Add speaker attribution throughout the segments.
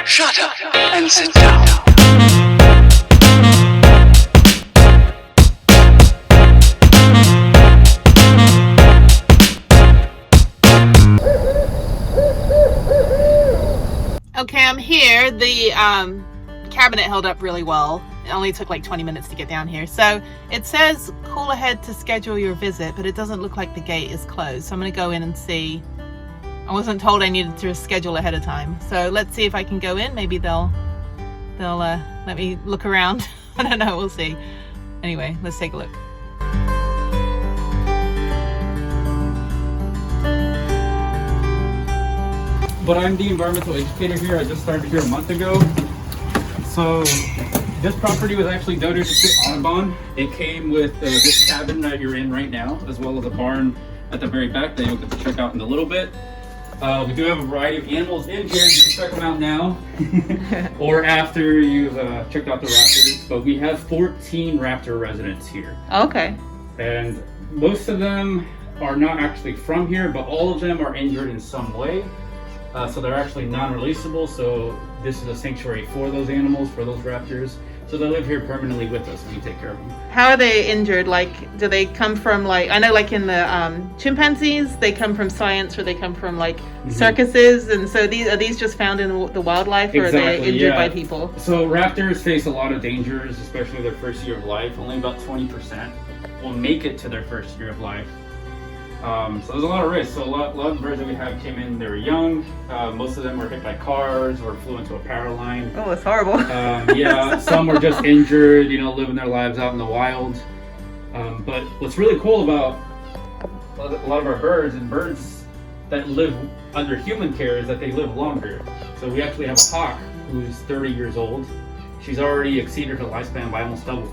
Speaker 1: Shut up and sit down.
Speaker 2: Okay, I'm here. The cabinet held up really well. It only took like 20 minutes to get down here. So it says call ahead to schedule your visit, but it doesn't look like the gate is closed. So I'm going to go in and see. I wasn't told I needed to schedule ahead of time. So let's see if I can go in. Maybe they'll let me look around. I don't know. We'll see. Anyway, let's take a look.
Speaker 3: But I'm the environmental educator here. I just started here a month ago. So this property was actually donated to Audubon. It came with this cabin that you're in right now, as well as a barn at the very back that you'll get to check out in a little bit. We do have a variety of animals in here. You can check them out now or after you've checked out the raptors. But we have 14 raptor residents here.
Speaker 2: Okay.
Speaker 3: And most of them are not actually from here, but all of them are injured in some way. So they're actually non-releasable, so this is a sanctuary for those animals, for those raptors. So they live here permanently with us and we take care of them.
Speaker 2: How are they injured? Like, do they come from, like, I know like in the chimpanzees, they come from science, or they come from like circuses, and so are these just found in the wildlife, or
Speaker 3: Exactly,
Speaker 2: are they injured by people?
Speaker 3: So raptors face a lot of dangers, especially their first year of life. Only about 20% will make it to their first year of life. So there's a lot of risk. So a lot of birds that we have came in, they were young. Most of them were hit by cars or flew into a power line.
Speaker 2: Oh, it's horrible.
Speaker 3: Yeah, some were just injured, living their lives out in the wild. But what's really cool about a lot of our birds and birds that live under human care is that they live longer. So we actually have a hawk who's 30 years old. She's already exceeded her lifespan by almost double.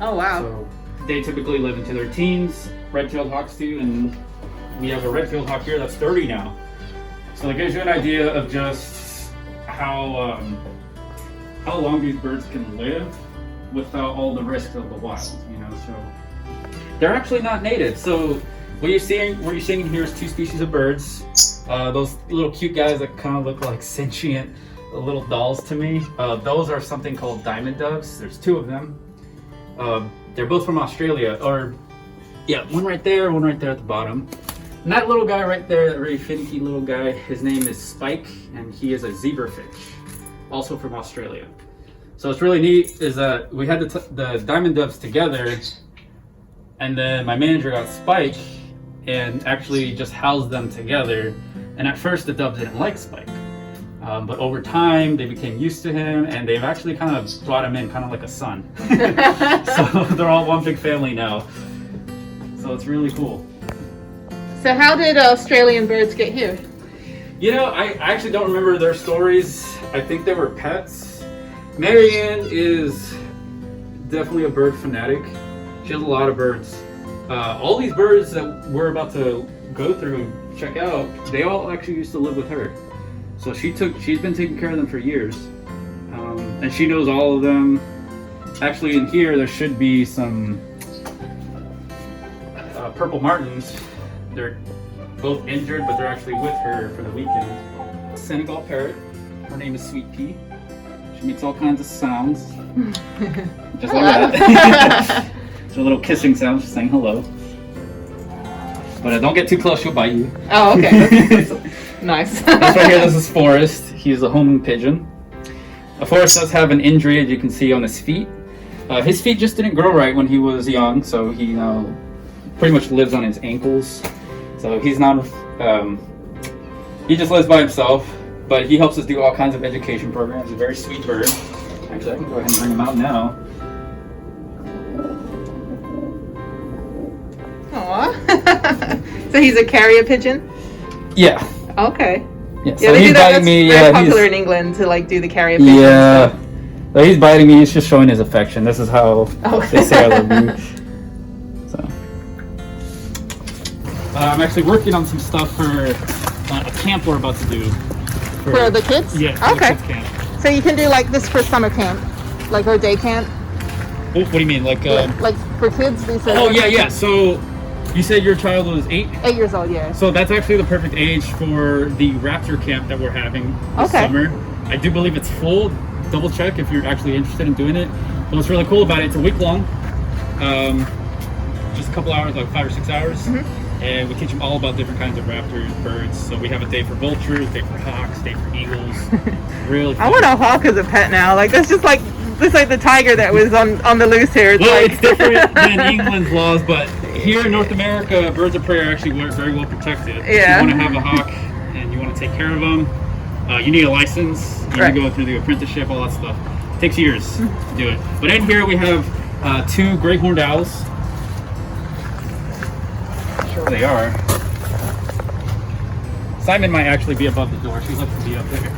Speaker 2: Oh, wow.
Speaker 3: So they typically live into their teens. Red-tailed hawks do, and we have a red-tailed hawk here that's 30 now. So it gives you an idea of just how long these birds can live without all the risks of the wild. So they're actually not native. So what you're seeing here is two species of birds. Those little cute guys that kind of look like sentient little dolls to me. Those are something called diamond doves. There's two of them. They're both from Australia, one right there at the bottom. And that little guy right there, that very finicky little guy, his name is Spike, and he is a zebrafish, also from Australia. So what's really neat is that we had the diamond doves together, and then my manager got Spike and actually just housed them together. And at first the doves didn't like Spike. But over time, they became used to him, and they've actually kind of brought him in kind of like a son. So they're all one big family now. So it's really cool.
Speaker 2: So how did Australian birds get here?
Speaker 3: I actually don't remember their stories. I think they were pets. Marianne is definitely a bird fanatic. She has a lot of birds. All these birds that we're about to go through and check out, they all actually used to live with her. So she's been taking care of them for years. And she knows all of them. Actually in here there should be some purple martins. They're both injured, but they're actually with her for the weekend. Senegal Parrot. Her name is Sweet Pea. She makes all kinds of sounds. Just like that. It's a little kissing sound, she's saying hello. But don't get too close, she'll bite you.
Speaker 2: Oh, okay. That's nice.
Speaker 3: This right here, this is Forrest. He's a homing pigeon. Forrest does have an injury, as you can see, on his feet. His feet just didn't grow right when he was young, so he pretty much lives on his ankles. So he's not, he just lives by himself, but he helps us do all kinds of education programs. He's a very sweet bird. Actually, I can go ahead and bring him out now.
Speaker 2: Aww. So he's a carrier pigeon?
Speaker 3: Yeah.
Speaker 2: Okay.
Speaker 3: Yeah, so he's biting me.
Speaker 2: Very popular in England to do the carrier pigeon.
Speaker 3: Yeah. So he's biting me. He's just showing his affection. This is how they say I love you. So I'm actually working on some stuff for a camp we're about to do.
Speaker 2: For the kids?
Speaker 3: Yeah. For
Speaker 2: okay.
Speaker 3: the kids camp.
Speaker 2: So you can do like this for summer camp, or day camp.
Speaker 3: What do you mean, like
Speaker 2: for kids?
Speaker 3: Oh yeah. So you said your child was 8?
Speaker 2: 8 years old, yeah.
Speaker 3: So that's actually the perfect age for the raptor camp that we're having this summer. I do believe it's full. Double check if you're actually interested in doing it. But what's really cool about it, it's a week long. Just a couple hours, like 5 or 6 hours. And we teach them all about different kinds of raptors, birds. So we have a day for vultures, day for hawks, day for eagles. Really fun.
Speaker 2: I want a hawk as a pet now. Like that's just like the tiger that was on the loose here.
Speaker 3: It's different than England's laws, but here in North America, birds of prey are actually very well protected.
Speaker 2: Yeah.
Speaker 3: If you want to have a hawk and you want to take care of them, you need a license. You need to go through the apprenticeship, all that stuff. It takes years to do it. But in here we have 2 great horned owls. Sure they are. Simon might actually be above the door. She likes to be up there.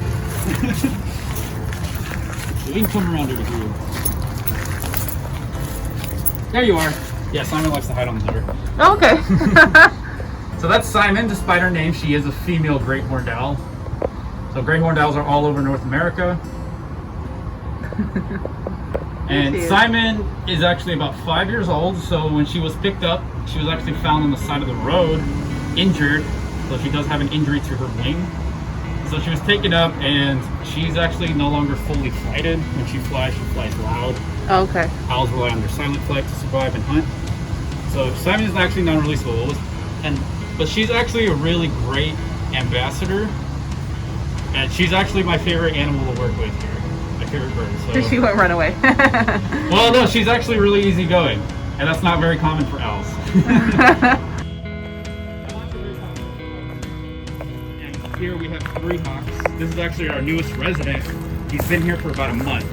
Speaker 3: So we can come around over here. There you are. Yeah, Simon likes to hide on the door.
Speaker 2: Oh, okay.
Speaker 3: So that's Simon, despite her name. She is a female great horned owl. So great horned owls are all over North America. And Simon is actually about 5 years old. So when she was picked up, she was actually found on the side of the road, injured. So she does have an injury to her wing. So she was taken up, and she's actually no longer fully flighted. When she flies loud.
Speaker 2: Oh, okay.
Speaker 3: Owls rely on their silent flight to survive and hunt. So Simon is actually non-releasable, but she's actually a really great ambassador, and she's actually my favorite animal to work with here. My favorite bird. So.
Speaker 2: She won't run away.
Speaker 3: Well, no, she's actually really easygoing, and that's not very common for owls. And here we have 3 hawks. This is actually our newest resident. He's been here for about a month.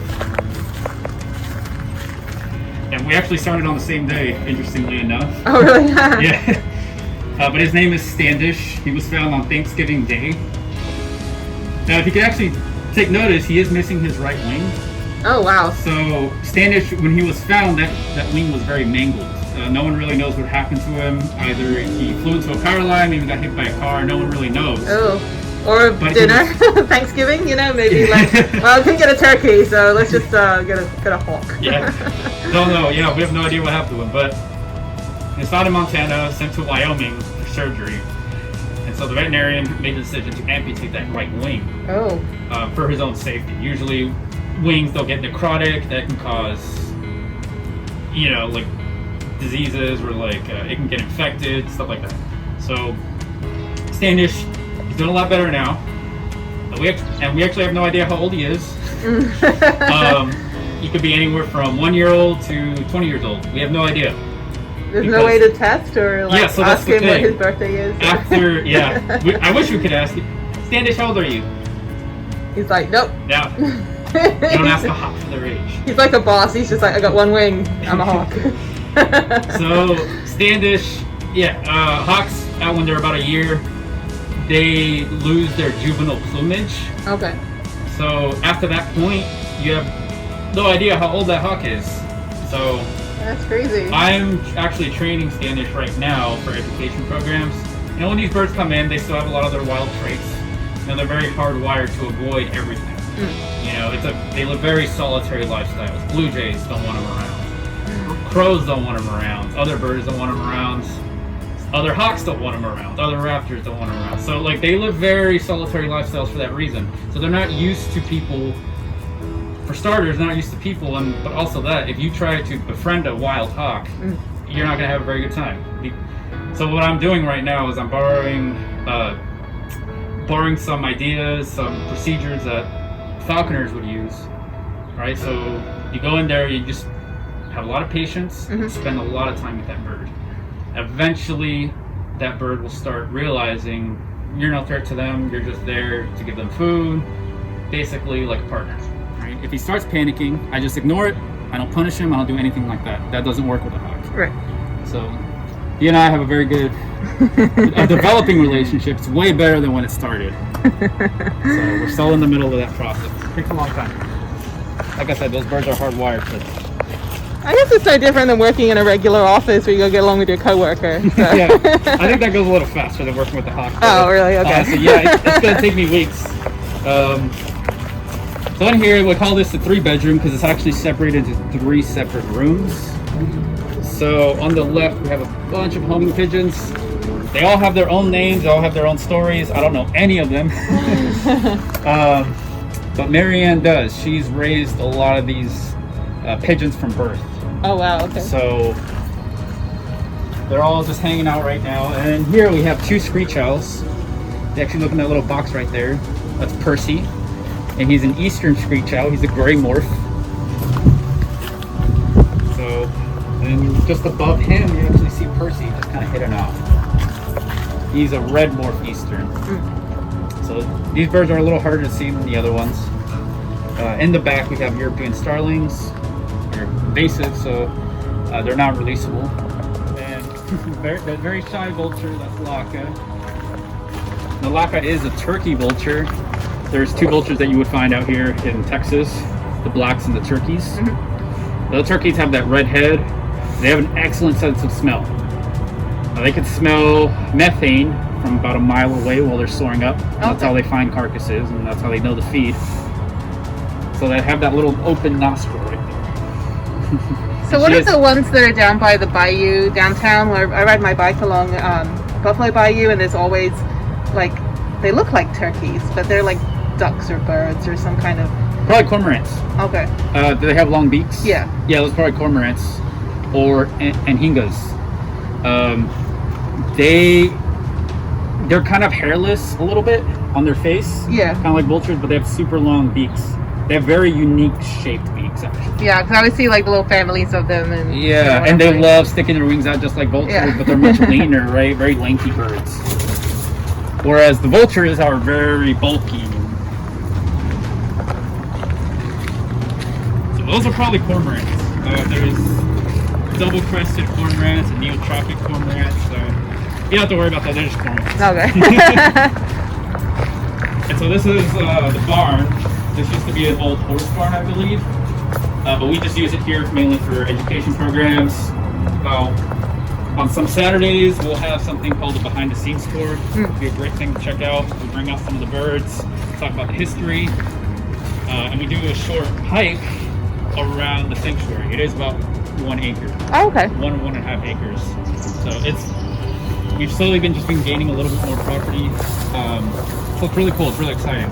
Speaker 3: And we actually started on the same day, interestingly enough.
Speaker 2: Oh, really?
Speaker 3: Yeah. But his name is Standish. He was found on Thanksgiving Day. Now, if you can actually take notice, he is missing his right wing.
Speaker 2: Oh, wow.
Speaker 3: So Standish, when he was found, that wing was very mangled. No one really knows what happened to him. Either he flew into a power line, maybe got hit by a car. No one really knows.
Speaker 2: Oh. Or
Speaker 3: But
Speaker 2: dinner, Thanksgiving, maybe like, well, I couldn't get a turkey, so let's just get a hawk.
Speaker 3: Yeah. No, yeah, we have no idea what happened to him, but he was found in Montana, sent to Wyoming for surgery. And so the veterinarian made the decision to amputate that right wing.
Speaker 2: Oh.
Speaker 3: For his own safety. Usually wings, they'll get necrotic, that can cause, like diseases, or like it can get infected, stuff like that. So Standish, he's doing a lot better now. We actually have no idea how old he is. He could be anywhere from 1 year old to 20 years old. We have no idea.
Speaker 2: There's no way to test or like
Speaker 3: so that's
Speaker 2: ask
Speaker 3: the
Speaker 2: him what
Speaker 3: thing.
Speaker 2: his birthday is.
Speaker 3: I wish we could ask him. Standish, how old are you?
Speaker 2: He's like, nope.
Speaker 3: No. You don't ask a hawk for their age.
Speaker 2: He's like a boss. He's just like, I got 1 wing. I'm a hawk.
Speaker 3: So Standish, hawks out when they're about a year, they lose their juvenile plumage.
Speaker 2: Okay.
Speaker 3: So after that point, you have no idea how old that hawk is. So
Speaker 2: that's crazy.
Speaker 3: I'm actually training Standish right now for education programs. When these birds come in, they still have a lot of their wild traits. They're very hardwired to avoid everything. They live very solitary lifestyles. Blue jays don't want them around. Crows don't want them around. Other birds don't want them around. Other hawks don't want them around. Other raptors don't want them around. So they live very solitary lifestyles for that reason. So they're not used to people. For starters, they're not used to people, but also that if you try to befriend a wild hawk, you're not going to have a very good time. So what I'm doing right now is I'm borrowing some ideas, some procedures that falconers would use. Right? So you go in there, you just have a lot of patience, spend a lot of time with that bird. Eventually, that bird will start realizing you're no threat to them. You're just there to give them food, basically like a partner. Right? If he starts panicking, I just ignore it. I don't punish him. I don't do anything like that. That doesn't work with a hawk.
Speaker 2: Right.
Speaker 3: So, he and I have a very good developing relationship. It's way better than when it started. So we're still in the middle of that process. It takes a long time. Like I said, those birds are hardwired for this.
Speaker 2: I guess it's no different than working in a regular office where you go get along with your coworker. So.
Speaker 3: Yeah, I think that goes a little faster than working with the hawk.
Speaker 2: Oh, really? Okay.
Speaker 3: So it's going to take me weeks. So in here, we call this the 3-bedroom because it's actually separated into 3 separate rooms. So on the left, we have a bunch of homing pigeons. They all have their own names. They all have their own stories. I don't know any of them. But Marianne does. She's raised a lot of these pigeons from birth.
Speaker 2: Oh wow, okay.
Speaker 3: So they're all just hanging out right now. And here we have 2 Screech Owls. They actually look in that little box right there. That's Percy. And he's an eastern Screech Owl. He's a gray morph. So, and just above him, you actually see Percy just kind of hidden off. He's a red morph eastern. So these birds are a little harder to see than the other ones. In the back, we have European starlings. They're invasive, so they're not releasable. And the very shy vulture, that's Laka. The Laka is a turkey vulture. There's 2 vultures that you would find out here in Texas, the blacks and the turkeys. The turkeys have that red head. They have an excellent sense of smell. They can smell methane from about a mile away while they're soaring up. That's how they find carcasses, and that's how they know the feed. So they have that little open nostril right there.
Speaker 2: So what are the ones that are down by the bayou downtown, where I ride my bike along Buffalo Bayou, and there's always like, they look like turkeys, but they're like ducks or birds or some kind of...
Speaker 3: Probably cormorants.
Speaker 2: Okay.
Speaker 3: Do they have long beaks?
Speaker 2: Yeah.
Speaker 3: Yeah, those are probably cormorants or anhingas. They're kind of hairless a little bit on their face.
Speaker 2: Yeah.
Speaker 3: Kind of like vultures, but they have super long beaks. They have very unique shaped beaks, actually.
Speaker 2: Yeah, because I always see like little families of them. And
Speaker 3: yeah, and they love sticking their wings out just like vultures, but they're much leaner, right? Very lanky birds. Whereas the vultures are very bulky. So those are probably cormorants. There's double-crested cormorants and neotropic cormorants. You don't have to worry about that, they're just cormorants.
Speaker 2: Okay.
Speaker 3: And so this is the barn. This used to be an old horse barn, I believe. But we just use it here mainly for education programs. On some Saturdays, we'll have something called a behind-the-scenes tour. It'll be a great thing to check out. We bring out some of the birds, talk about the history, and we do a short hike around the sanctuary. It is about 1 acre.
Speaker 2: Oh, okay.
Speaker 3: 1.5 acres. So we've slowly been gaining a little bit more property. So it's really cool. It's really exciting.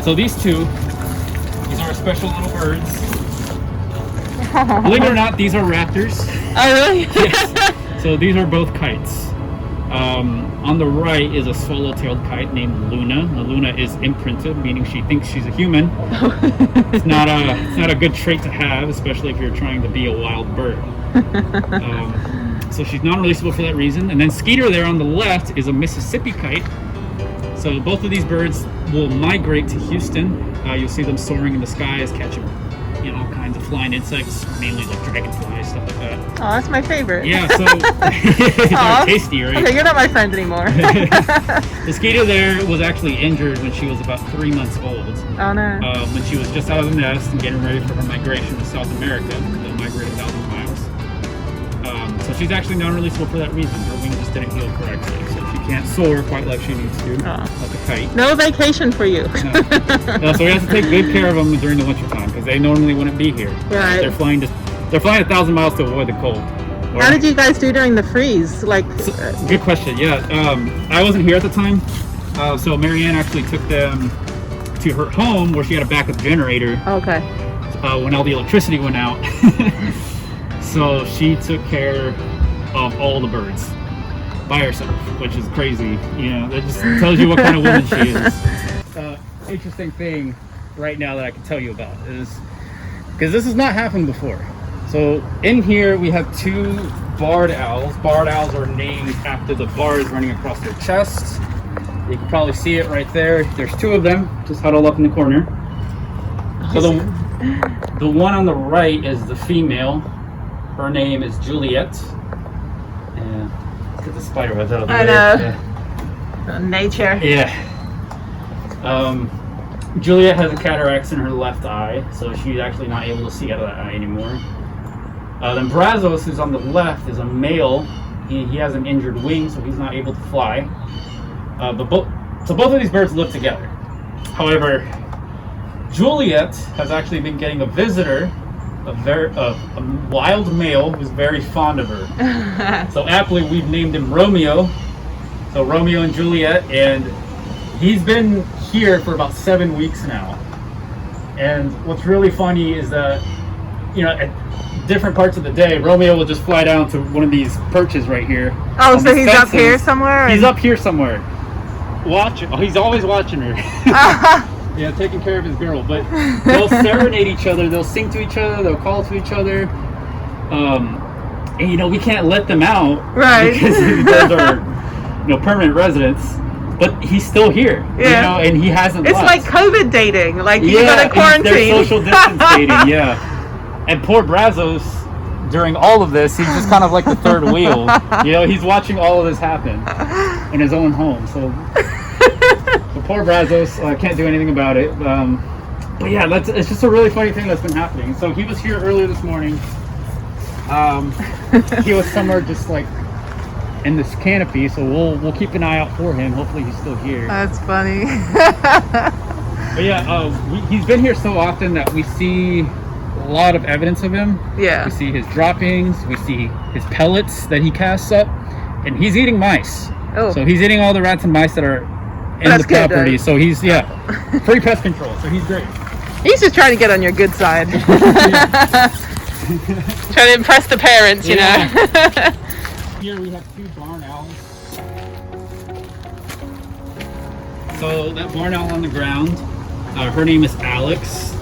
Speaker 3: So these are special little birds. Believe it or not, these are raptors.
Speaker 2: Oh, really?
Speaker 3: Yes. So these are both kites. On the right is a swallow-tailed kite named Luna. Now, Luna is imprinted, meaning she thinks she's a human. It's not a good trait to have, especially if you're trying to be a wild bird. So she's non-releasable for that reason. And then Skeeter there on the left is a Mississippi kite. So both of these birds will migrate to Houston. You'll see them soaring in the skies, catching all kinds of flying insects, mainly like dragonflies, stuff like that.
Speaker 2: Oh, that's my favorite.
Speaker 3: Yeah, so they're tasty, right?
Speaker 2: Okay, you're not my friend anymore.
Speaker 3: The Skeeter there was actually injured when she was about 3 months old.
Speaker 2: Oh no.
Speaker 3: When she was just out of the nest and getting ready for her migration to South America. They'll migrate 1,000 miles. So she's actually non-releasable for that reason. Her wings just didn't heal correctly. So she can't soar quite like she needs to, like a kite.
Speaker 2: No vacation for you.
Speaker 3: No, so we have to take good care of them during the winter time because they normally wouldn't be here.
Speaker 2: Right.
Speaker 3: They're flying 1,000 miles to avoid the cold.
Speaker 2: How did you guys do during the freeze?
Speaker 3: Good question. Yeah, I wasn't here at the time, so Marianne actually took them to her home where she had a backup generator.
Speaker 2: Okay.
Speaker 3: When all the electricity went out, so she took care of all the birds by herself, which is crazy. That just tells you what kind of woman she is. Interesting thing right now that I can tell you about is because this has not happened before. So in here we have 2 barred owls. Barred owls are named after the bars running across their chests. You can probably see it right there. There's 2 of them just huddled up in the corner. So the one on the right is the female. Her name is Juliet. Get the spider webs out of the way.
Speaker 2: I know. Nature.
Speaker 3: Yeah. Juliet has a cataracts in her left eye, so she's actually not able to see out of that eye anymore. Then Brazos, who's on the left, is a male. He has an injured wing, so he's not able to fly. So both of these birds live together. However, Juliet has actually been getting a visitor, a wild male who's very fond of her. So aptly, we've named him Romeo. So Romeo and Juliet, and he's been here for about 7 weeks now. And what's really funny is that, you know, at different parts of the day, Romeo will just fly down to one of these perches right here.
Speaker 2: Oh, so he's up here somewhere?
Speaker 3: He's up here somewhere. Watching. Oh, he's always watching her. Yeah, taking care of his girl. But they'll serenade each other. They'll sing to each other. They'll call to each other. And, you know, we can't let them out.
Speaker 2: Right.
Speaker 3: Because those are, you know, permanent residents. But he's still here.
Speaker 2: Yeah.
Speaker 3: You know, and he hasn't
Speaker 2: It's
Speaker 3: left.
Speaker 2: like COVID dating. Like, you
Speaker 3: Yeah,
Speaker 2: go to quarantine.
Speaker 3: they're social distance dating, yeah. And poor Brazos, during all of this, he's just kind of like the third wheel. You know, he's watching all of this happen in his own home. So poor Brazos can't do anything about it. But yeah, it's just a really funny thing that's been happening. So he was here earlier this morning. He was somewhere just like in this canopy, so we'll keep an eye out for him. Hopefully he's still here.
Speaker 2: That's funny.
Speaker 3: But yeah, he's been here so often that we see a lot of evidence of him.
Speaker 2: Yeah.
Speaker 3: We see his droppings, we see his pellets that he casts up, and he's eating mice.
Speaker 2: Oh.
Speaker 3: So he's eating all the rats and mice that are in
Speaker 2: That's
Speaker 3: the
Speaker 2: good,
Speaker 3: property.
Speaker 2: though.
Speaker 3: So he's, free pest control. So he's great.
Speaker 2: He's just trying to get on your good side. Trying to impress the parents, you know.
Speaker 3: Here we have 2 barn owls. So that barn owl on the ground, her name is Alex.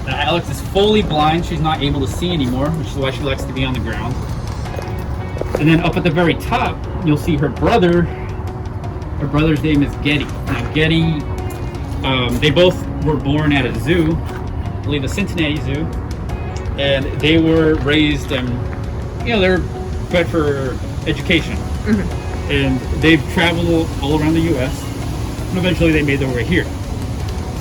Speaker 3: Alex is fully blind. She's not able to see anymore, which is why she likes to be on the ground. And then up at the very top, you'll see her brother. Her brother's name is Getty. Now Getty, they both were born at a zoo, I believe the Cincinnati Zoo, and they were raised, you know, they're bred for education. Mm-hmm. And they've traveled all around the U.S. and eventually they made their way here.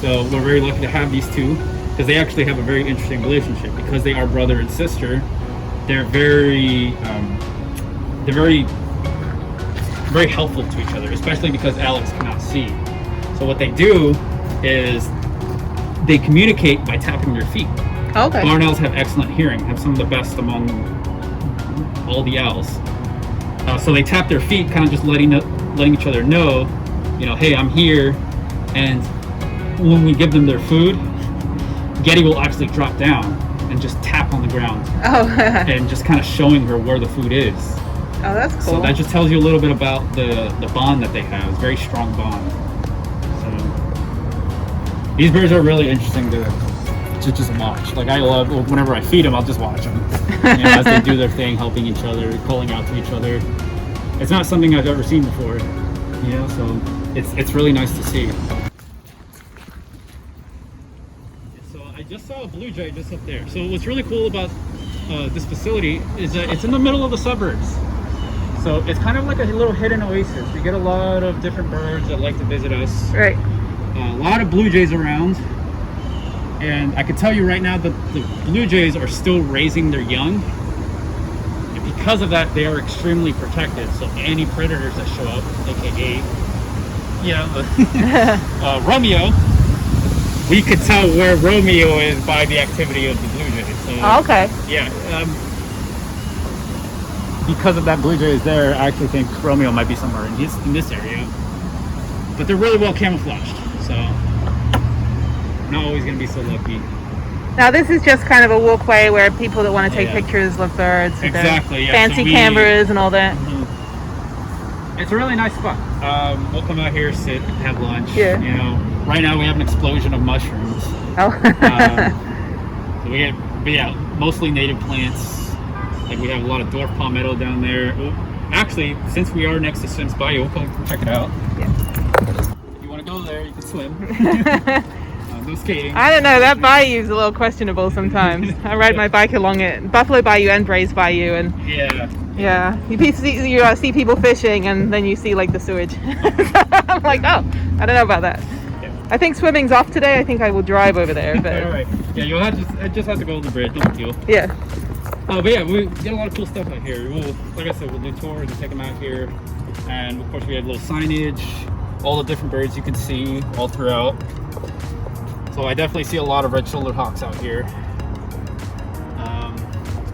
Speaker 3: So we're very lucky to have these two, because they actually have a very interesting relationship. Because they are brother and sister, they're very helpful to each other, especially because Alex cannot see. So what they do is they communicate by tapping their feet.
Speaker 2: Okay.
Speaker 3: Barn owls have excellent hearing, have some of the best among all the owls. So they tap their feet, kind of just letting each other know, you know, hey, I'm here. And when we give them their food, Getty will actually drop down and just tap on the ground.
Speaker 2: Oh.
Speaker 3: And just kind of showing her where the food is.
Speaker 2: Oh, that's cool.
Speaker 3: So that just tells you a little bit about the bond that they have. It's a very strong bond. So these birds are really interesting to just watch. Like, I love, whenever I feed them, I'll just watch them. You know, as they do their thing, helping each other, calling out to each other. It's not something I've ever seen before. You know, so it's really nice to see. So I just saw a blue jay just up there. So what's really cool about this facility is that it's in the middle of the suburbs. So it's kind of like a little hidden oasis. We get a lot of different birds that like to visit us.
Speaker 2: Right.
Speaker 3: A lot of blue jays around. And I can tell you right now that the blue jays are still raising their young. And because of that, they are extremely protected. So any predators that show up, aka, Romeo, we could tell where Romeo is by the activity of the blue jays. So,
Speaker 2: Oh, okay.
Speaker 3: yeah. Because of that blue jay is there, I actually think Romeo might be somewhere in this area. But they're really well camouflaged, so I'm not always going to be so lucky.
Speaker 2: Now this is just kind of a walkway where people that want to take
Speaker 3: Yeah.
Speaker 2: pictures of birds with
Speaker 3: Exactly,
Speaker 2: their
Speaker 3: yeah.
Speaker 2: fancy
Speaker 3: So
Speaker 2: cameras and all that.
Speaker 3: It's a really nice spot. We'll come out here, sit, have lunch.
Speaker 2: Yeah.
Speaker 3: You know, right now we have an explosion of mushrooms.
Speaker 2: Oh.
Speaker 3: So we get, but yeah, mostly native plants. Like we have a lot of dwarf palmetto down there. Well, actually, since we are next to Swims Bayou, we'll come check it out.
Speaker 2: Yeah.
Speaker 3: If you want to go there, you can swim. No skating.
Speaker 2: I don't know, that bayou's a little questionable sometimes. I ride my bike along it, Buffalo Bayou and Braze Bayou, and
Speaker 3: Yeah.
Speaker 2: you see people fishing and then you see like the sewage. I'm like, oh, I don't know about that.
Speaker 3: Yeah.
Speaker 2: I think swimming's off today. I think I will drive over there. But
Speaker 3: All right. Yeah, you'll have to. I just have to go over the bridge. No big deal.
Speaker 2: yeah.
Speaker 3: But yeah, we get a lot of cool stuff out here. Like I said, we'll do tours and take them out here, and of course we have little signage, all the different birds you can see all throughout. So I definitely see a lot of red-shouldered hawks out here.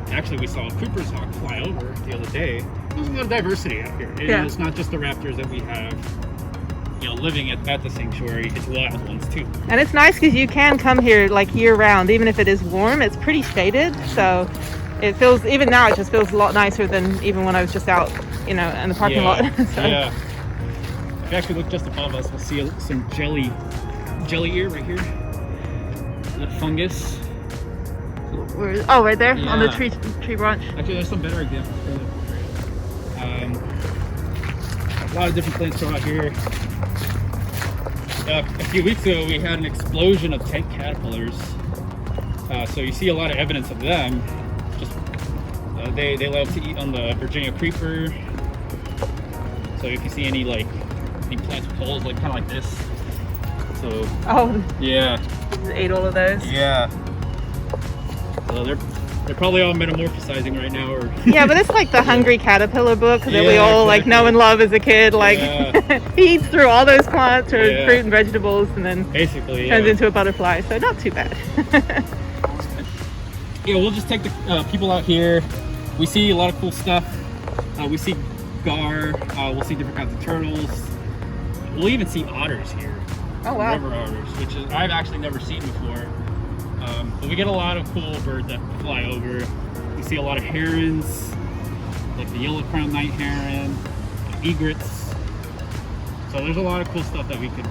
Speaker 3: Actually, we saw a Cooper's hawk fly over the other day. There's a lot of diversity out here.
Speaker 2: Yeah.
Speaker 3: It's not just the raptors that we have. living at the sanctuary, it's wild ones too.
Speaker 2: And it's nice because you can come here like year round, even if it is warm. It's pretty shaded, so it feels, even now it just feels a lot nicer than even when I was just out, in the parking lot. So.
Speaker 3: Yeah. If you actually look just above us, we'll see some jelly ear right here. The fungus.
Speaker 2: Right there on the tree branch.
Speaker 3: Actually, there's some better examples. A lot of different plants grow out here. A few weeks ago, we had an explosion of tent caterpillars. So you see a lot of evidence of them. Just they love to eat on the Virginia creeper. So if you see any plants with holes, kind of like this. So yeah,
Speaker 2: ate all of those.
Speaker 3: Yeah. So they're probably all metamorphosizing right now, or
Speaker 2: yeah, but it's like the Hungry Caterpillar book that we all
Speaker 3: exactly.
Speaker 2: know and love as a kid. He eats through all those plants or fruit and vegetables, and then
Speaker 3: basically
Speaker 2: turns into a butterfly. So not too bad.
Speaker 3: Yeah, we'll just take the people out here. We see a lot of cool stuff. We see gar. We'll see different kinds of turtles. We'll even see otters here.
Speaker 2: Oh wow!
Speaker 3: River otters, which I've actually never seen before. But we get a lot of cool birds that fly over. We see a lot of herons, like the yellow-crowned night heron, egrets. So there's a lot of cool stuff that we could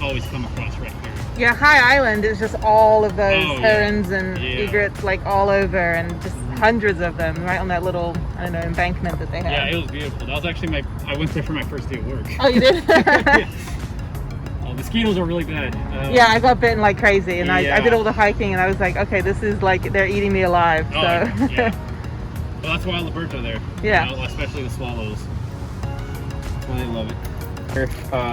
Speaker 3: always come across right here.
Speaker 2: Yeah, High Island is just all of those herons and egrets all over, and just hundreds of them right on that little, embankment that they have.
Speaker 3: Yeah, it was beautiful. That was actually I went there for my first day of work.
Speaker 2: Oh, you did?
Speaker 3: Mosquitoes are really bad.
Speaker 2: Yeah, I got bitten like crazy, and I did all the hiking, and I was like, okay, this is they're eating me alive. So.
Speaker 3: Yeah. Well, that's why all the birds are there.
Speaker 2: Yeah.
Speaker 3: Especially the swallows. That's why they love it.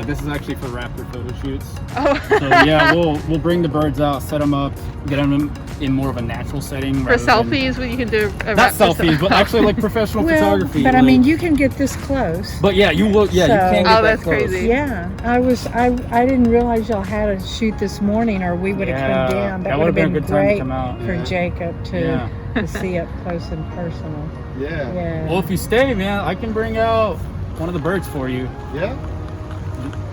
Speaker 3: This is actually for raptor photo shoots.
Speaker 2: Oh.
Speaker 3: So yeah, we'll bring the birds out, set them up, get them in more of a natural setting.
Speaker 2: For selfies, you can do
Speaker 3: not selfies, but actually professional photography.
Speaker 4: But I mean, you can get this close.
Speaker 3: But yeah, you will. Yeah, you can get
Speaker 2: that's
Speaker 3: close.
Speaker 2: crazy.
Speaker 4: Yeah, I didn't realize y'all had a shoot this morning, or we would have come down. That would have been
Speaker 3: a good
Speaker 4: great
Speaker 3: time to come out.
Speaker 4: for Jacob to see up close and personal.
Speaker 5: Yeah.
Speaker 3: Well, if you stay, man, I can bring out one of the birds for you.
Speaker 5: Yeah.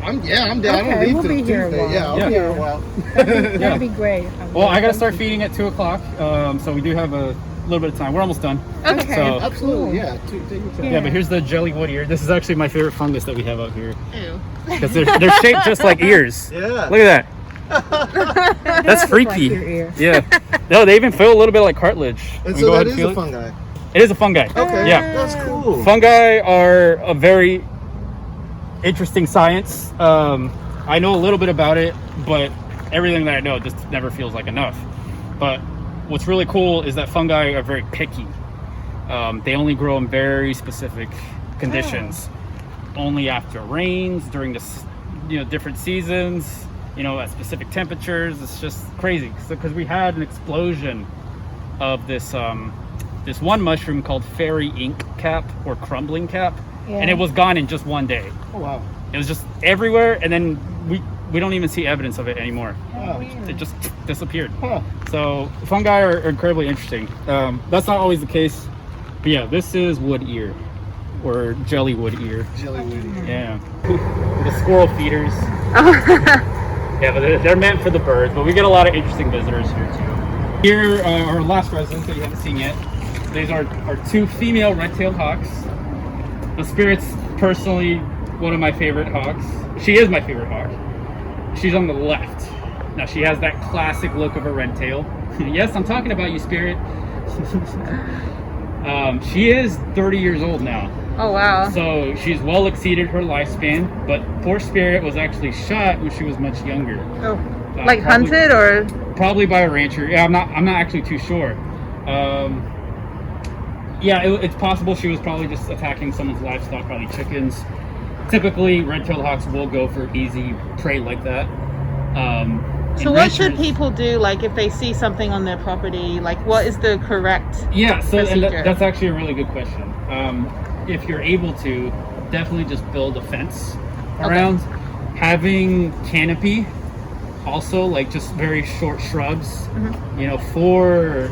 Speaker 5: I'm down.
Speaker 4: Okay,
Speaker 5: I don't leave
Speaker 4: we'll
Speaker 5: till
Speaker 4: be here a
Speaker 5: Tuesday.
Speaker 4: while.
Speaker 5: Yeah, I'll be here a while.
Speaker 4: That'd be great.
Speaker 3: Well, I gotta start feeding at 2:00, so we do have a little bit of time. We're almost done.
Speaker 4: Okay.
Speaker 3: So,
Speaker 5: Absolutely, yeah. Take your time.
Speaker 3: yeah, but here's the jellywood ear. This is actually my favorite fungus that we have out here
Speaker 2: Ew.
Speaker 3: because they're shaped just like ears.
Speaker 5: Yeah.
Speaker 3: Look at that. That's freaky.
Speaker 4: Like your ear.
Speaker 3: Yeah. No, they even feel a little bit like cartilage.
Speaker 5: And
Speaker 3: We
Speaker 5: so
Speaker 3: go
Speaker 5: that
Speaker 3: ahead and
Speaker 5: is
Speaker 3: feel
Speaker 5: a
Speaker 3: it.
Speaker 5: fungi.
Speaker 3: It is a fungi.
Speaker 5: Okay.
Speaker 3: Yeah.
Speaker 5: That's cool.
Speaker 3: Fungi are a very interesting science. I know a little bit about it, but everything that I know just never feels like enough. But what's really cool is that fungi are very picky. They only grow in very specific conditions. Only after rains, during the different seasons, at specific temperatures. It's just crazy because we had an explosion of this one mushroom called fairy ink cap or crumbling cap, and it was gone in just one day.
Speaker 5: Oh wow.
Speaker 3: It was just everywhere, and then we don't even see evidence of it anymore.
Speaker 5: Wow.
Speaker 3: It just disappeared.
Speaker 5: Huh.
Speaker 3: So fungi are incredibly interesting. That's not always the case, but yeah, this is wood ear or jellywood ear.
Speaker 5: Jellywood.
Speaker 3: Yeah, the squirrel feeders. Yeah, but they're meant for the birds, but we get a lot of interesting visitors here too. Here are our last residents that you haven't seen yet. These are our two female red-tailed hawks. The Spirit's personally one of my favorite hawks. She is my favorite hawk. She's on the left. Now she has that classic look of a red tail. Yes, I'm talking about you, Spirit. She is 30 years old now.
Speaker 2: Oh wow.
Speaker 3: So she's well exceeded her lifespan, but poor Spirit was actually shot when she was much younger.
Speaker 2: Oh. Like hunted or?
Speaker 3: Probably by a rancher. Yeah, I'm not actually too sure. It's possible she was probably just attacking someone's livestock, probably chickens. Typically, red-tailed hawks will go for easy prey like that.
Speaker 2: So what should people do, like if they see something on their property? Like what is the correct procedure?
Speaker 3: That's actually a really good question. If you're able to, definitely just build a fence around. Having canopy, also like just very short shrubs, for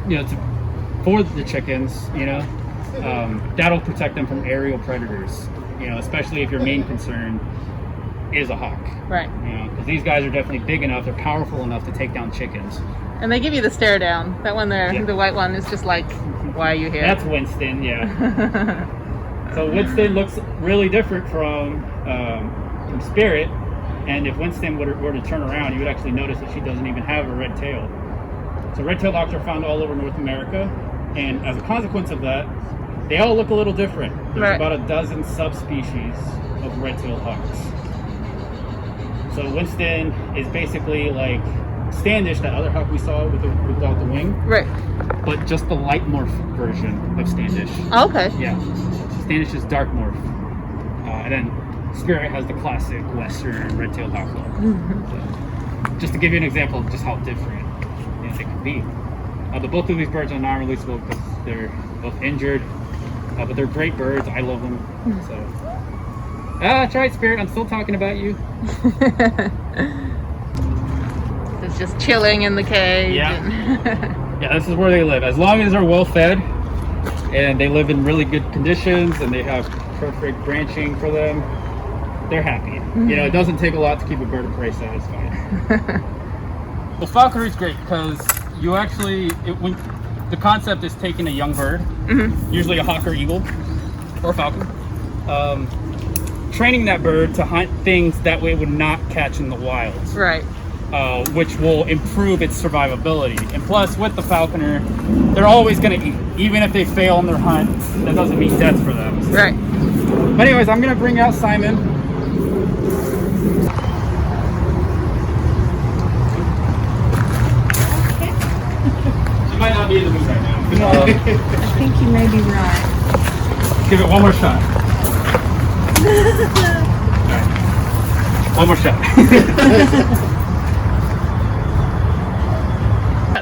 Speaker 3: the chickens, that'll protect them from aerial predators. Especially if your main concern is a hawk.
Speaker 2: Right.
Speaker 3: You know, because these guys are definitely big enough, they're powerful enough to take down chickens.
Speaker 2: And they give you the stare down. That one there,
Speaker 3: Yeah.
Speaker 2: the white one, is just like, why are you here?
Speaker 3: That's Winston, yeah. So Winston looks really different from Spirit, and if Winston were to turn around, you would actually notice that she doesn't even have a red tail. So red-tailed hawks are found all over North America, and as a consequence of that, they all look a little different. There's
Speaker 2: Right.
Speaker 3: about a dozen subspecies of red-tailed hawks. So Winston is basically like Standish, that other hawk we saw without the wing,
Speaker 2: Right.
Speaker 3: but just the light morph version of Standish.
Speaker 2: Okay.
Speaker 3: Yeah, Standish is dark morph, and then Spirit has the classic Western red-tailed hawk look. So, just to give you an example of just how different it can be. But both of these birds are non-releasable because they're both injured, but they're great birds. I love them. So, that's right, Spirit. I'm still talking about you.
Speaker 2: It's just chilling in the cage.
Speaker 3: Yeah. Yeah, this is where they live. As long as they're well fed and they live in really good conditions and they have perfect branching for them, they're happy. You know, it doesn't take a lot to keep a bird of prey satisfied. Well, falconry is great because you actually, the concept is taking a young bird, usually a hawk or eagle or falcon, training that bird to hunt things that way it would not catch in the wild.
Speaker 2: Right.
Speaker 3: Which will improve its survivability. And plus, with the falconer, they're always going to eat. Even if they fail in their hunt, that doesn't mean death for them.
Speaker 2: Right.
Speaker 3: But anyways, I'm going to bring out Simon. She might not be in the mood right now.
Speaker 4: No, I think you may be right.
Speaker 3: Give it one more shot. All right. One more shot.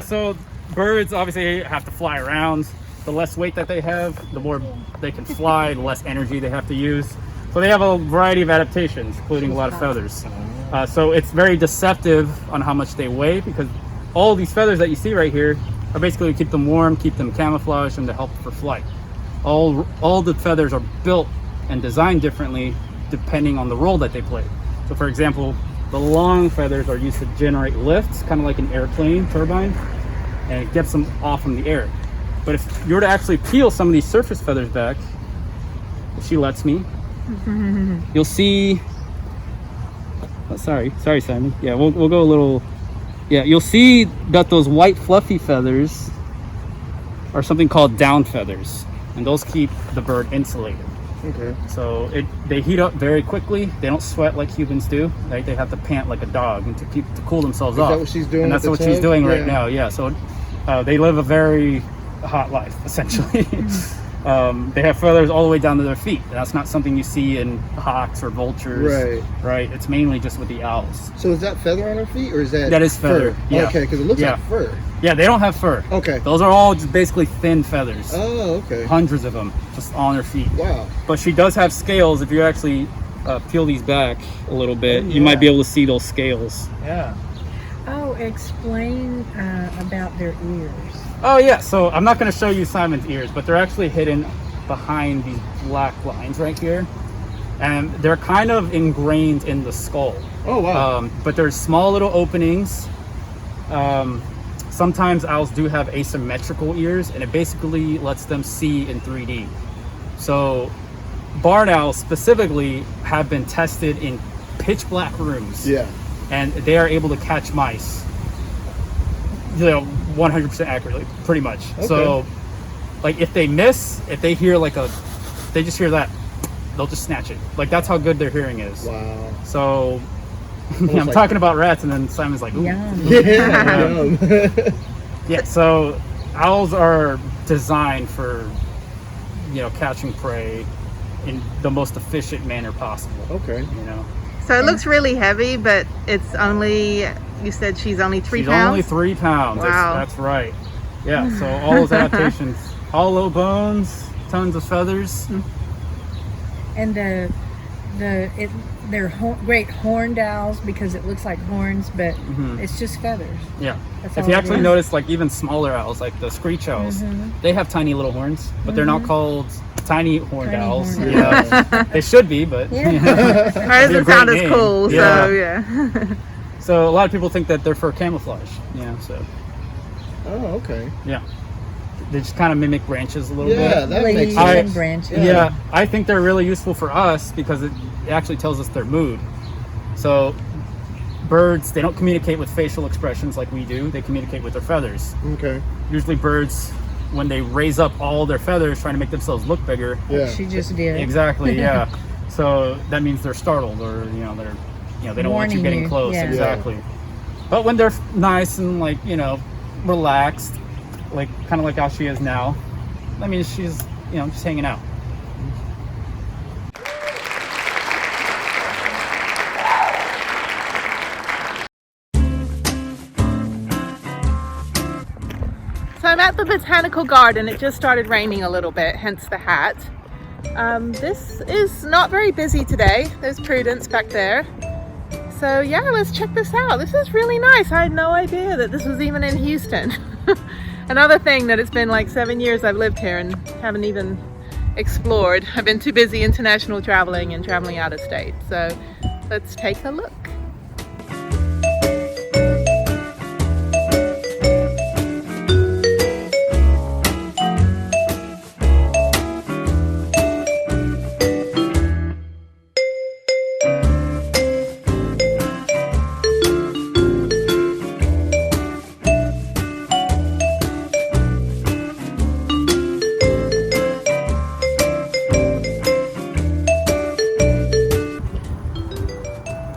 Speaker 3: So birds obviously have to fly around. The less weight that they have, the more they can fly, the less energy they have to use. So they have a variety of adaptations, including a lot of feathers. So it's very deceptive on how much they weigh, because all these feathers that you see right here are basically to keep them warm, keep them camouflaged, and to help for flight. All the feathers are built and designed differently depending on the role that they play. So for example, the long feathers are used to generate lifts, kind of like an airplane turbine, and it gets them off from the air. But if you were to actually peel some of these surface feathers back, if she lets me, you'll see, oh, sorry Simon. Yeah, we'll go a little, yeah, you'll see that those white fluffy feathers are something called down feathers, and those keep the bird insulated.
Speaker 5: Okay.
Speaker 3: So they heat up very quickly. They don't sweat like humans do. Right? They have to pant like a dog and to cool themselves off.
Speaker 5: Is that what she's doing?
Speaker 3: And that's
Speaker 5: with
Speaker 3: what
Speaker 5: the
Speaker 3: she's
Speaker 5: tug?
Speaker 3: doing right now. Yeah. So they live a very hot life, essentially. They have feathers all the way down to their feet. That's not something you see in hawks or vultures.
Speaker 5: Right.
Speaker 3: Right. It's mainly just with the owls.
Speaker 5: So is that feather on her feet, or is that?
Speaker 3: That is feather.
Speaker 5: Fur?
Speaker 3: Yeah.
Speaker 5: Okay, because it looks
Speaker 3: Yeah.
Speaker 5: like fur.
Speaker 3: Yeah, they don't have fur.
Speaker 5: Okay.
Speaker 3: Those are all just basically thin feathers.
Speaker 5: Oh, okay.
Speaker 3: Hundreds of them just on their feet.
Speaker 5: Wow.
Speaker 3: But she does have scales. If you actually peel these back a little bit, you might be able to see those scales.
Speaker 5: Yeah.
Speaker 4: Oh, explain about their ears.
Speaker 3: Oh yeah, so I'm not going to show you Simon's ears, but they're actually hidden behind these black lines right here. And they're kind of ingrained in the skull.
Speaker 5: Oh, wow.
Speaker 3: But there's small little openings. Sometimes owls do have asymmetrical ears, and it basically lets them see in 3D. So barn owls specifically have been tested in pitch black rooms.
Speaker 5: Yeah.
Speaker 3: And they are able to catch mice, 100% accurately, pretty much.
Speaker 5: Okay.
Speaker 3: So like if they miss, if they hear they just hear that, they'll just snatch it. Like that's how good their hearing is.
Speaker 5: Wow.
Speaker 3: So I'm
Speaker 5: like-
Speaker 3: talking about rats, and then Simon's like, ooh.
Speaker 4: Yum.
Speaker 5: Yeah.
Speaker 3: Yeah, so owls are designed for, catching prey in the most efficient manner possible.
Speaker 5: Okay.
Speaker 2: So it looks really heavy, but it's only, you said she's only 3
Speaker 3: She's
Speaker 2: pounds?
Speaker 3: only 3 pounds.
Speaker 2: Wow.
Speaker 3: That's right. Yeah, so all those adaptations, hollow bones, tons of feathers.
Speaker 4: And they're great horned owls because it looks like horns, but it's just feathers.
Speaker 3: Yeah.
Speaker 4: That's
Speaker 3: If
Speaker 4: all
Speaker 3: you
Speaker 4: it
Speaker 3: actually
Speaker 4: is.
Speaker 3: notice, like even smaller owls, like the Screech Owls, they have tiny little horns, but they're not called tiny horned
Speaker 4: Tiny
Speaker 3: owls.
Speaker 4: horned
Speaker 3: Yeah, they should be, but
Speaker 4: Yeah.
Speaker 2: Hers
Speaker 3: They're
Speaker 2: doesn't
Speaker 3: a great
Speaker 2: sound as
Speaker 3: name.
Speaker 2: cool, so
Speaker 3: Yeah.
Speaker 2: yeah.
Speaker 3: So a lot of people think that they're for camouflage. Yeah, so
Speaker 5: Oh, okay.
Speaker 3: yeah, they just kind of mimic branches a little
Speaker 5: Yeah,
Speaker 3: bit.
Speaker 5: that makes
Speaker 4: Leaves
Speaker 3: sense.
Speaker 4: and branches.
Speaker 3: Yeah, I think they're really useful for us because it actually tells us their mood. So birds, they don't communicate with facial expressions like we do. They communicate with their feathers.
Speaker 5: Okay.
Speaker 3: Usually birds, when they raise up all their feathers trying to make themselves look bigger.
Speaker 5: Yeah.
Speaker 4: She just did.
Speaker 3: Exactly, yeah. So that means they're startled, or they don't want you
Speaker 4: Warning
Speaker 3: getting
Speaker 4: you,
Speaker 3: close.
Speaker 4: yeah.
Speaker 3: Exactly. But when they're nice and relaxed, kind of like how she is now, that means she's just hanging out.
Speaker 2: So I'm at the Botanical Garden. It just started raining a little bit, hence the hat. This is not very busy today. There's Prudence back there. So yeah, let's check this out. This is really nice. I had no idea that this was even in Houston. Another thing that it's been like 7 years I've lived here and haven't even explored. I've been too busy international traveling and traveling out of state. So let's take a look.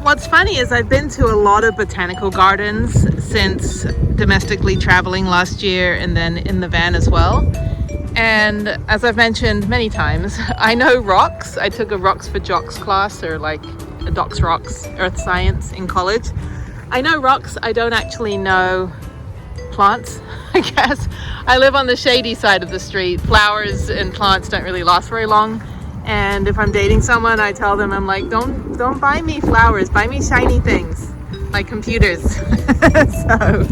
Speaker 2: What's funny is I've been to a lot of botanical gardens since domestically traveling last year and then in the van as well. And as I've mentioned many times, I know rocks. I took a Rocks for Jocks class, or like a Docs Rocks, Earth Science in college. I know rocks, I don't actually know plants, I guess. I live on the shady side of the street. Flowers and plants don't really last very long. And if I'm dating someone, I tell them, I'm like, don't buy me flowers, buy me shiny things, like computers. So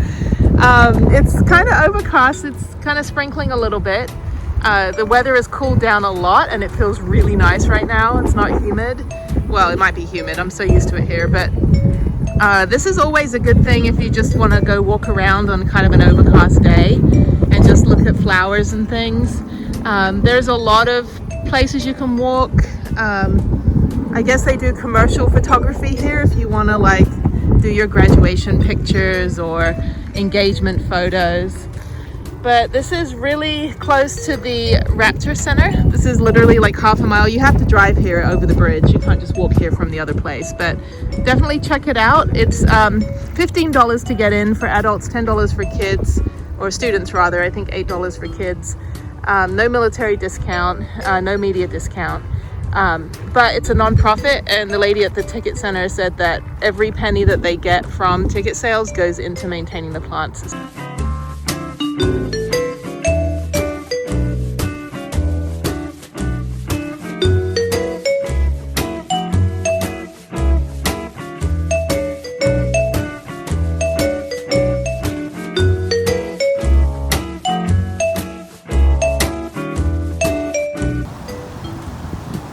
Speaker 2: it's kind of overcast, it's kind of sprinkling a little bit. The weather has cooled down a lot and it feels really nice right now. It's not humid. Well, it might be humid, I'm so used to it here, but this is always a good thing if you just want to go walk around on kind of an overcast day and just look at flowers and things. There's a lot of places you can walk. I guess they do commercial photography here if you want to like do your graduation pictures or engagement photos. But this is really close to the Raptor Center. This is literally like half a mile. You have to drive here over the bridge. You can't just walk here from the other place, but definitely check it out. It's $15 to get in for adults, $10 for kids, or students rather. I think $8 for kids. No military discount, no media discount, but it's a non-profit, and the lady at the ticket center said that every penny that they get from ticket sales goes into maintaining the plants.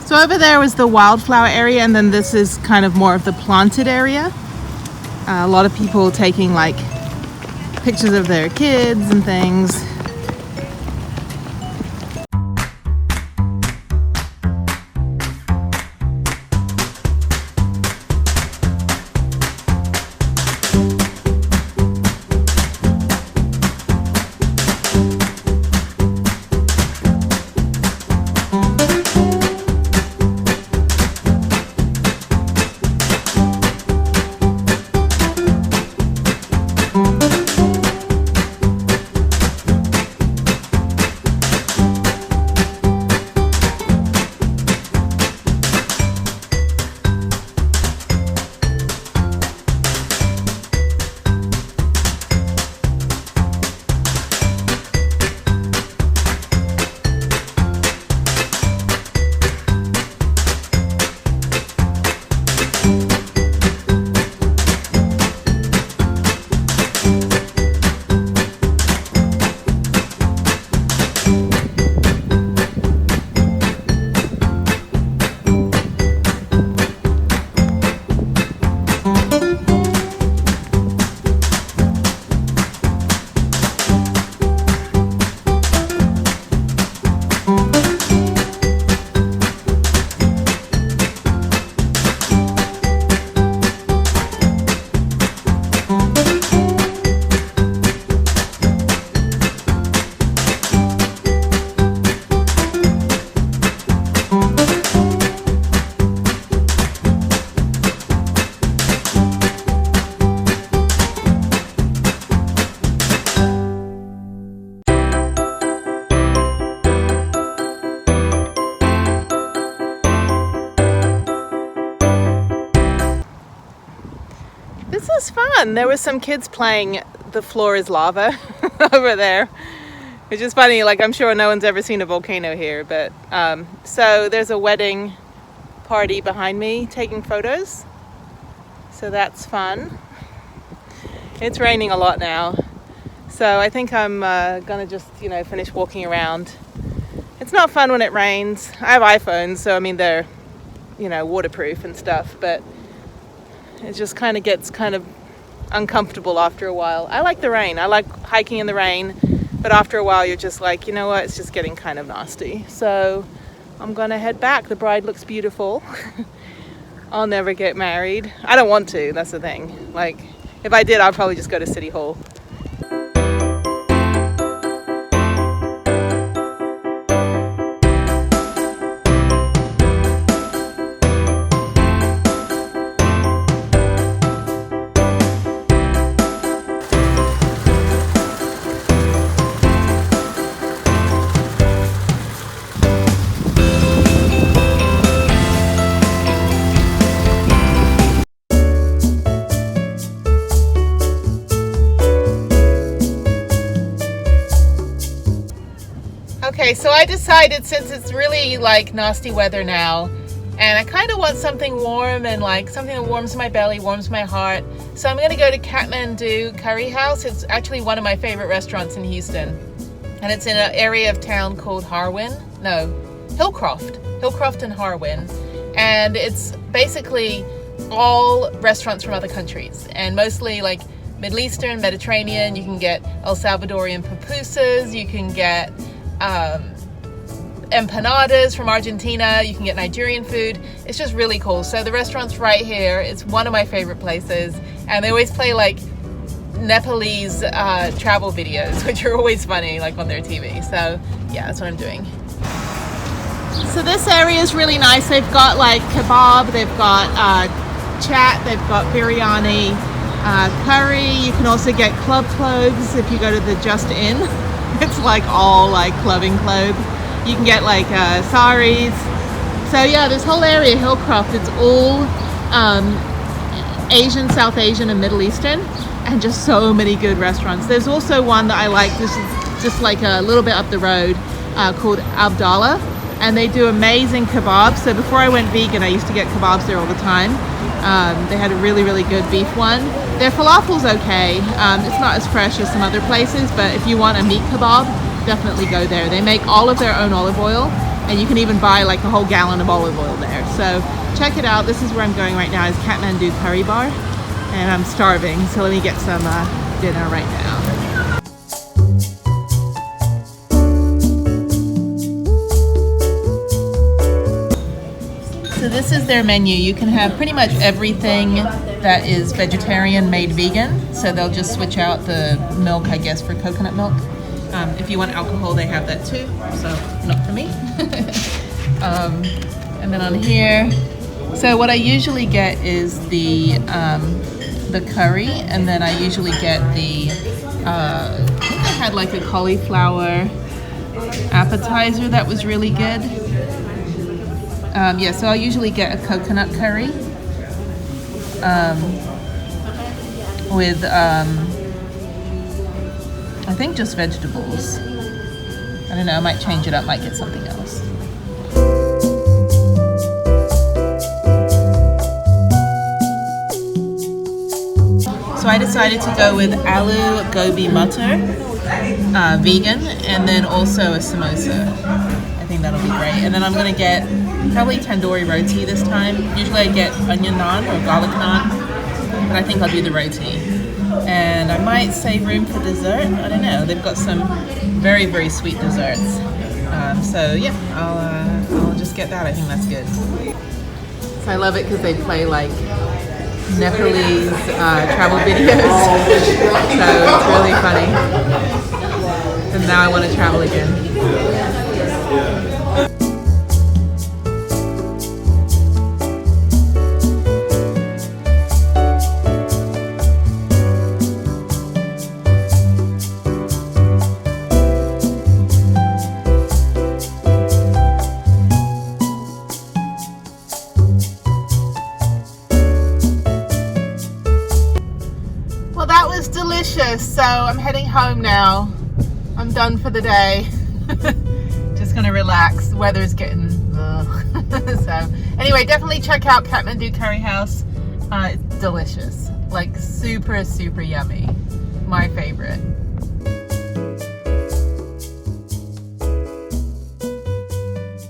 Speaker 2: So over there was the wildflower area, and then this is kind of more of the planted area. A lot of people taking like pictures of their kids and things. fun. There were some kids playing The Floor is Lava over there, which is funny. Like, I'm sure no one's ever seen a volcano here, but so there's a wedding party behind me taking photos, so that's fun. It's raining a lot now, so I think I'm gonna just finish walking around. It's not fun when it rains. I have iPhones, so I mean they're waterproof and stuff, but it just kind of gets uncomfortable after a while. I like the rain. I like hiking in the rain, but after a while you're just like, you know what, it's just getting kind of nasty. So I'm gonna head back. The bride looks beautiful. I'll never get married. I don't want to, that's the thing. Like, if I did, I'd probably just go to City Hall. Okay, so I decided, since it's really like nasty weather now, and I kind of want something warm and like something that warms my belly, warms my heart, so I'm gonna go to Kathmandu Curry House. It's actually one of my favorite restaurants in Houston, and it's in an area of town called Hillcroft and Harwin, and it's basically all restaurants from other countries, and mostly like Middle Eastern, Mediterranean. You can get El Salvadorian pupusas, you can get empanadas from Argentina, you can get Nigerian food. It's just really cool. So the restaurant's right here. It's one of my favorite places, and they always play like Nepalese travel videos, which are always funny, like on their TV. So yeah, that's what I'm doing. So this area is really nice. They've got like kebab, they've got chat, they've got biryani, curry. You can also get club clothes if you go to the Just Inn. It's like all like clubbing clothes. You can get like saris. So yeah, this whole area, Hillcroft, it's all Asian, South Asian, and Middle Eastern, and just so many good restaurants. There's also one that I like. This is just like a little bit up the road, called Abdallah, and they do amazing kebabs. So before I went vegan, I used to get kebabs there all the time. They had a really, really good beef one. Their falafel's okay. It's not as fresh as some other places, but if you want a meat kebab, definitely go there. They make all of their own olive oil, and you can even buy like a whole gallon of olive oil there. So check it out. This is where I'm going right now, is Kathmandu Curry Bar, and I'm starving, so let me get some dinner right now. So this is their menu. You can have pretty much everything that is vegetarian made vegan. So they'll just switch out the milk, I guess, for coconut milk. If you want alcohol, they have that too. So not for me. And then on here, so what I usually get is the curry, and then I usually get the I think I had like a cauliflower appetizer that was really good. Yeah, so I'll usually get a coconut curry with I think just vegetables. I don't know, I might change it up, might get something else. So I decided to go with aloo gobi mutter, vegan, and then also a samosa. I think that'll be great. And then I'm gonna get probably tandoori roti this time. Usually I get onion naan or garlic naan, but I think I'll do the roti. And I might save room for dessert. I don't know. They've got some very, very sweet desserts. So yeah, I'll just get that. I think that's good. So I love it because they play like Nepalese travel videos. So it's really funny. And now I want to travel again. I'm heading home now. I'm done for the day. Just gonna relax. The weather's getting so anyway, definitely check out Kathmandu Curry House. It's delicious, like super yummy. My favorite.